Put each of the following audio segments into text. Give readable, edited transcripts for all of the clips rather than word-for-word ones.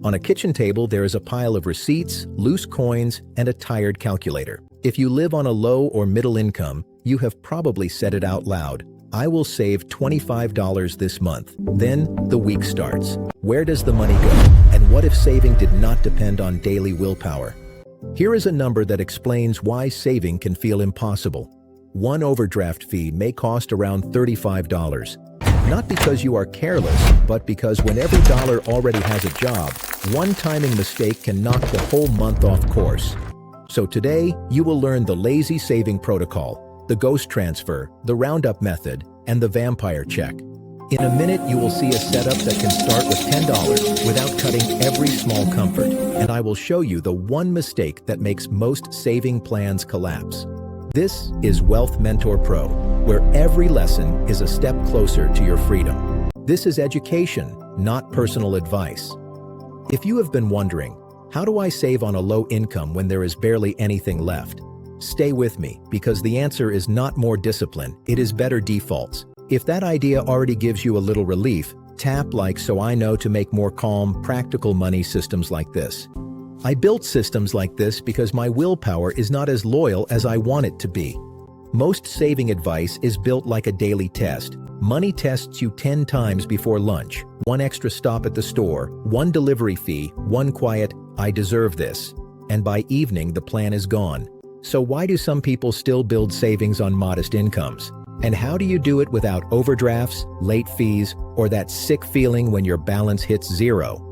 On a kitchen table, there is a pile of receipts, loose coins, and a tired calculator. If you live on a low or middle income, you have probably said it out loud. I will save $25 this month. Then the week starts. Where does the money go? And what if saving did not depend on daily willpower? Here is a number that explains why saving can feel impossible. One overdraft fee may cost around $35. Not because you are careless, but because when every dollar already has a job, one timing mistake can knock the whole month off course. So today, you will learn the lazy saving protocol, the ghost transfer, the roundup method, and the vampire check. In a minute, you will see a setup that can start with $10 without cutting every small comfort, and I will show you the one mistake that makes most saving plans collapse. This is Wealth Mentor Pro, where every lesson is a step closer to your freedom. This is education, not personal advice. If you have been wondering, how do I save on a low income when there is barely anything left? Stay with me, because the answer is not more discipline, it is better defaults. If that idea already gives you a little relief, tap like so I know to make more calm, practical money systems like this. I built systems like this because my willpower is not as loyal as I want it to be. Most saving advice is built like a daily test. Money tests you 10 times before lunch, one extra stop at the store, one delivery fee, one quiet, I deserve this. And by evening, the plan is gone. So why do some people still build savings on modest incomes? And how do you do it without overdrafts, late fees, or that sick feeling when your balance hits zero?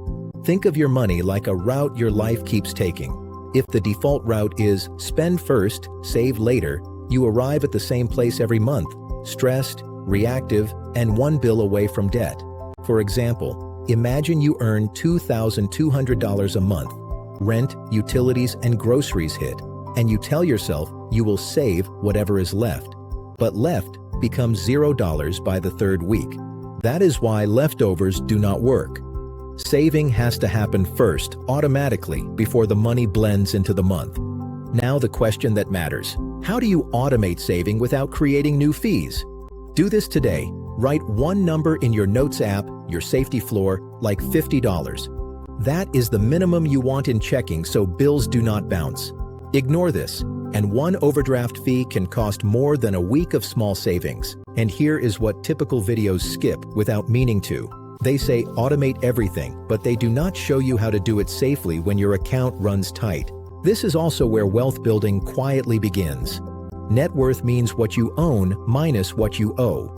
Think of your money like a route your life keeps taking. If the default route is spend first, save later, you arrive at the same place every month, stressed, reactive, and one bill away from debt. For example, imagine you earn $2,200 a month. Rent, utilities, and groceries hit, and you tell yourself you will save whatever is left. But left becomes $0 by the third week. That is why leftovers do not work. Saving has to happen first, automatically, before the money blends into the month. Now the question that matters. How do you automate saving without creating new fees? Do this today. Write one number in your Notes app, your safety floor, like $50. That is the minimum you want in checking so bills do not bounce. Ignore this, and one overdraft fee can cost more than a week of small savings. And here is what typical videos skip without meaning to. They say automate everything, but they do not show you how to do it safely when your account runs tight. This is also where wealth building quietly begins. Net worth means what you own minus what you owe.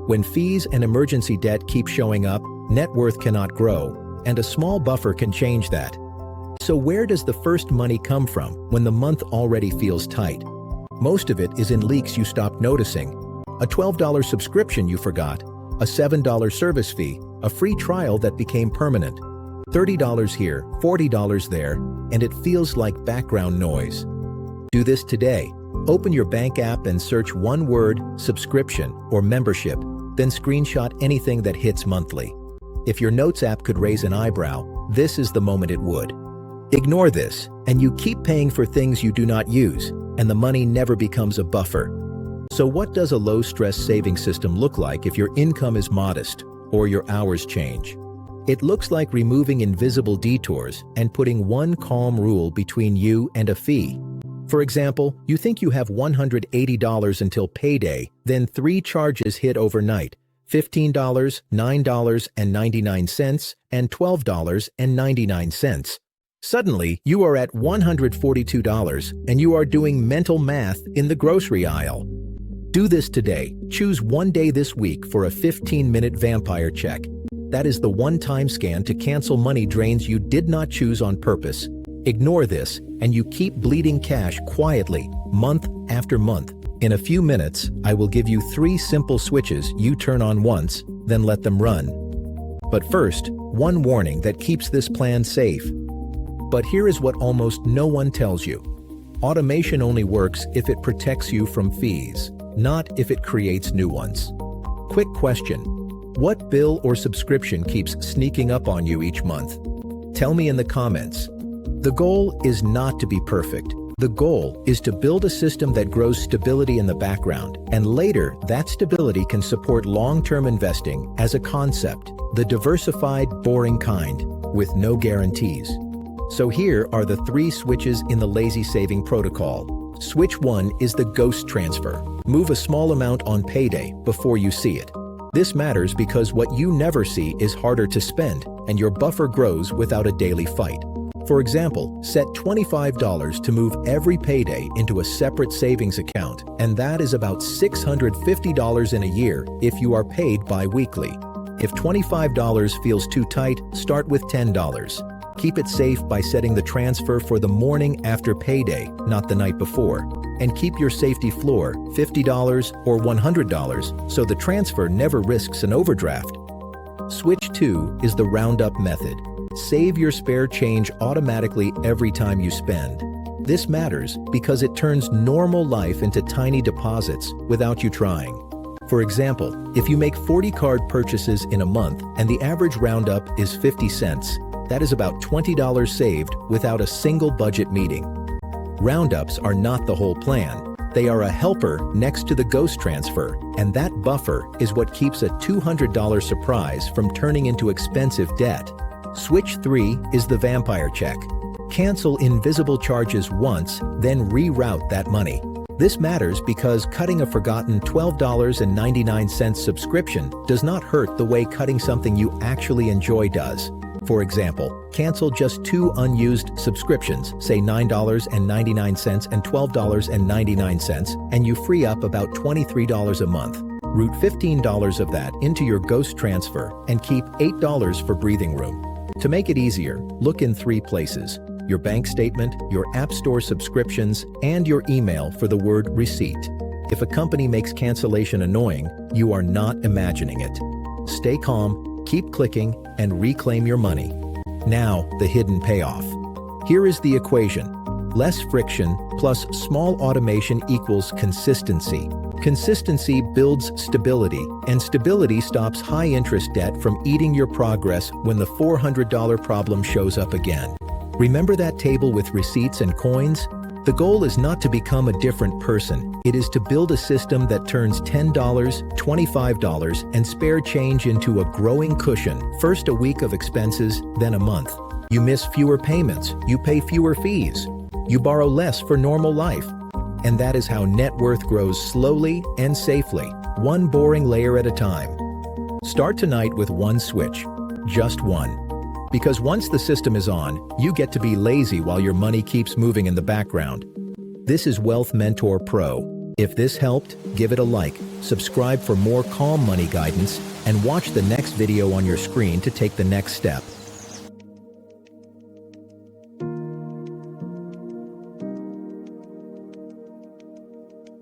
When fees and emergency debt keep showing up, net worth cannot grow, and a small buffer can change that. So where does the first money come from when the month already feels tight? Most of it is in leaks you stopped noticing. A $12 subscription you forgot, a $7 service fee, a free trial that became permanent. $30 here, $40 there, and it feels like background noise. Do this today. Open your bank app and search one word, subscription, or membership, then screenshot anything that hits monthly. If your Notes app could raise an eyebrow, this is the moment it would. Ignore this, and you keep paying for things you do not use, and the money never becomes a buffer. So what does a low-stress saving system look like if your income is modest, or your hours change? It looks like removing invisible detours and putting one calm rule between you and a fee. For example, you think you have $180 until payday, then 3 charges hit overnight: $15, $9.99, and $12.99. Suddenly, you are at $142 and you are doing mental math in the grocery aisle. Do this today. Choose one day this week for a 15-minute vampire check. That is the one-time scan to cancel money drains you did not choose on purpose. Ignore this, and you keep bleeding cash quietly, month after month. In a few minutes, I will give you 3 simple switches you turn on once, then let them run. But first, one warning that keeps this plan safe. But here is what almost no one tells you. Automation only works if it protects you from fees, not if it creates new ones. Quick question. What bill or subscription keeps sneaking up on you each month? Tell me in the comments. The goal is not to be perfect. The goal is to build a system that grows stability in the background, and later that stability can support long-term investing as a concept, the diversified, boring kind. with no guarantees. So here are the 3 switches in the lazy saving protocol. Switch 1 is the ghost transfer. Move a small amount on payday before you see it. This matters because what you never see is harder to spend, and your buffer grows without a daily fight. For example, set $25 to move every payday into a separate savings account, and that is about $650 in a year if you are paid bi-weekly. If $25 feels too tight, start with $10. Keep it safe by setting the transfer for the morning after payday, not the night before. And keep your safety floor $50 or $100 so the transfer never risks an overdraft. Switch 2 is the roundup method. Save your spare change automatically every time you spend. This matters because it turns normal life into tiny deposits without you trying. For example, if you make 40 card purchases in a month and the average roundup is 50 cents, that is about $20 saved without a single budget meeting. Roundups are not the whole plan. They are a helper next to the ghost transfer, and that buffer is what keeps a $200 surprise from turning into expensive debt. Switch 3 is the vampire check. Cancel invisible charges once, then reroute that money. This matters because cutting a forgotten $12.99 subscription does not hurt the way cutting something you actually enjoy does. For example, cancel just 2 unused subscriptions, say $9.99 and $12.99, and you free up about $23 a month. Route $15 of that into your ghost transfer and keep $8 for breathing room. To make it easier, look in 3 places: your bank statement, your App Store subscriptions, and your email for the word receipt. If a company makes cancellation annoying, you are not imagining it. Stay calm, keep clicking, and reclaim your money. Now, the hidden payoff. Here is the equation. Less friction plus small automation equals consistency. Consistency builds stability, and stability stops high-interest debt from eating your progress when the $400 problem shows up again. Remember that table with receipts and coins? The goal is not to become a different person. It is to build a system that turns $10, $25, and spare change into a growing cushion. First a week of expenses, then a month. You miss fewer payments. You pay fewer fees. You borrow less for normal life. And that is how net worth grows slowly and safely, one boring layer at a time. Start tonight with 1 switch, just 1. Because once the system is on, you get to be lazy while your money keeps moving in the background. This is Wealth Mentor Pro. If this helped, give it a like, subscribe for more calm money guidance, and watch the next video on your screen to take the next step.